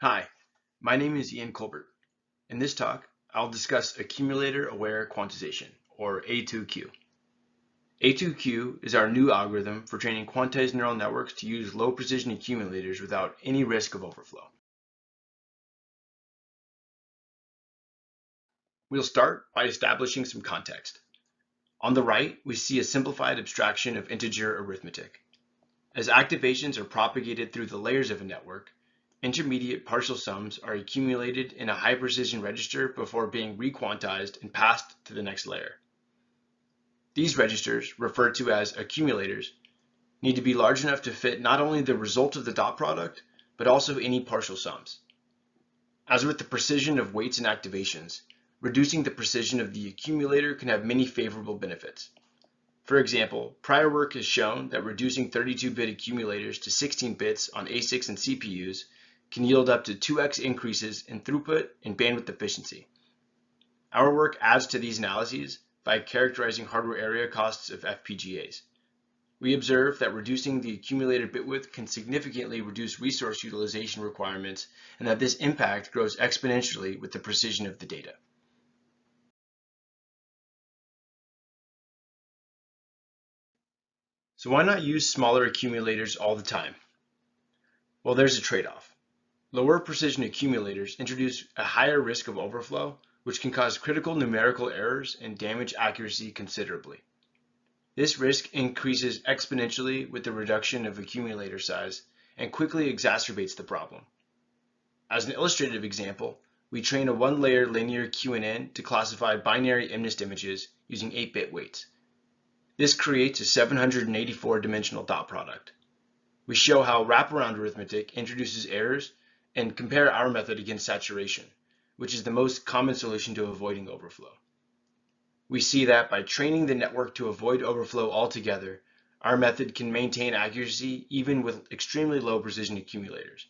Hi, my name is Ian Colbert. In this talk, I'll discuss Accumulator-Aware Quantization, or A2Q. A2Q is our new algorithm for training quantized neural networks to use low-precision accumulators without any risk of overflow. We'll start by establishing some context. On the right, we see a simplified abstraction of integer arithmetic. As activations are propagated through the layers of a network, intermediate partial sums are accumulated in a high-precision register before being requantized and passed to the next layer. These registers, referred to as accumulators, need to be large enough to fit not only the result of the dot product, but also any partial sums. As with the precision of weights and activations, reducing the precision of the accumulator can have many favorable benefits. For example, prior work has shown that reducing 32-bit accumulators to 16 bits on ASICs and CPUs can yield up to 2x increases in throughput and bandwidth efficiency. Our work adds to these analyses by characterizing hardware area costs of FPGAs. We observe that reducing the accumulator bit width can significantly reduce resource utilization requirements and that this impact grows exponentially with the precision of the data. So why not use smaller accumulators all the time? Well, there's a trade-off. Lower precision accumulators introduce a higher risk of overflow, which can cause critical numerical errors and damage accuracy considerably. This risk increases exponentially with the reduction of accumulator size and quickly exacerbates the problem. As an illustrative example, we train a one-layer linear QNN to classify binary MNIST images using 8-bit weights. This creates a 784-dimensional dot product. We show how wraparound arithmetic introduces errors and compare our method against saturation, which is the most common solution to avoiding overflow. We see that by training the network to avoid overflow altogether, our method can maintain accuracy even with extremely low precision accumulators.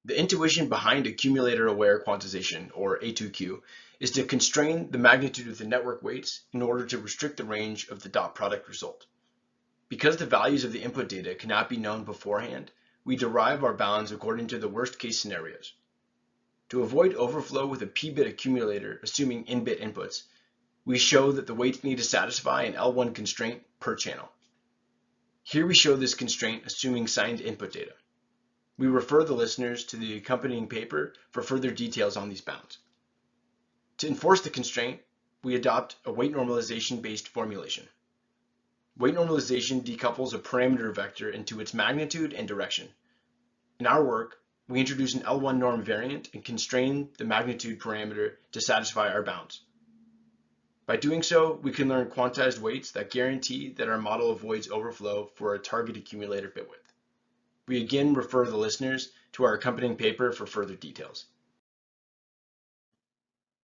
The intuition behind accumulator-aware quantization, or A2Q, is to constrain the magnitude of the network weights in order to restrict the range of the dot product result. Because the values of the input data cannot be known beforehand, we derive our bounds according to the worst-case scenarios. To avoid overflow with a p-bit accumulator assuming n-bit inputs, we show that the weights need to satisfy an L1 constraint per channel. Here we show this constraint assuming signed input data. We refer the listeners to the accompanying paper for further details on these bounds. To enforce the constraint, we adopt a weight normalization-based formulation. Weight normalization decouples a parameter vector into its magnitude and direction. In our work, we introduce an L1 norm variant and constrain the magnitude parameter to satisfy our bounds. By doing so, we can learn quantized weights that guarantee that our model avoids overflow for a target accumulator bit width. We again refer the listeners to our accompanying paper for further details.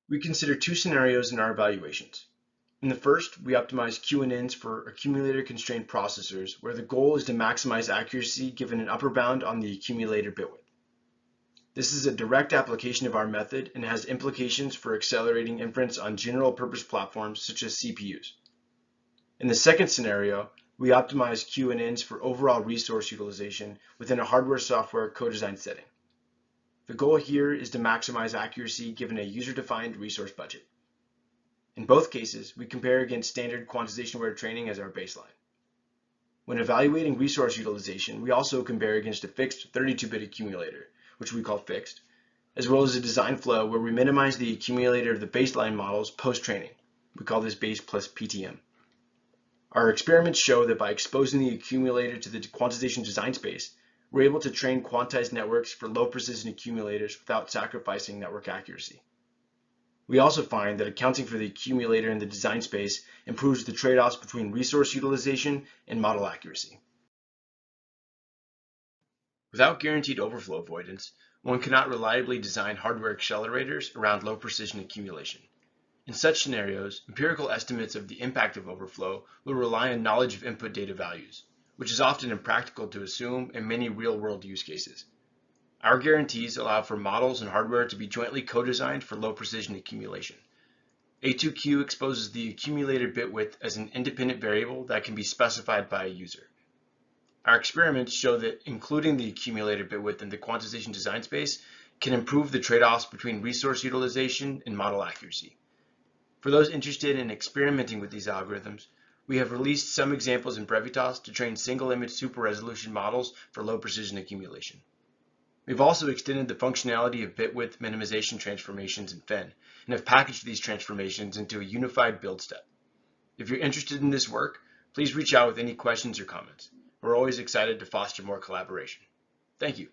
We consider two scenarios in our evaluations. In the first, we optimize QNNs for accumulator-constrained processors, where the goal is to maximize accuracy given an upper bound on the accumulator bit width. This is a direct application of our method and has implications for accelerating inference on general-purpose platforms such as CPUs. In the second scenario, we optimize QNNs for overall resource utilization within a hardware-software co-design setting. The goal here is to maximize accuracy given a user-defined resource budget. In both cases, we compare against standard quantization-aware training as our baseline. When evaluating resource utilization, we also compare against a fixed 32-bit accumulator, which we call fixed, as well as a design flow where we minimize the accumulator of the baseline models post-training. We call this base plus PTM. Our experiments show that by exposing the accumulator to the quantization design space, we're able to train quantized networks for low precision accumulators without sacrificing network accuracy. We also find that accounting for the accumulator in the design space improves the trade-offs between resource utilization and model accuracy. Without guaranteed overflow avoidance, one cannot reliably design hardware accelerators around low precision accumulation. In such scenarios, empirical estimates of the impact of overflow will rely on knowledge of input data values, which is often impractical to assume in many real-world use cases. Our guarantees allow for models and hardware to be jointly co-designed for low precision accumulation. A2Q exposes the accumulator bit width as an independent variable that can be specified by a user. Our experiments show that including the accumulator bit width in the quantization design space can improve the trade-offs between resource utilization and model accuracy. For those interested in experimenting with these algorithms, we have released some examples in Brevitas to train single-image super-resolution models for low-precision accumulation. We've also extended the functionality of bit width minimization transformations in Fen and have packaged these transformations into a unified build step. If you're interested in this work, please reach out with any questions or comments. We're always excited to foster more collaboration. Thank you.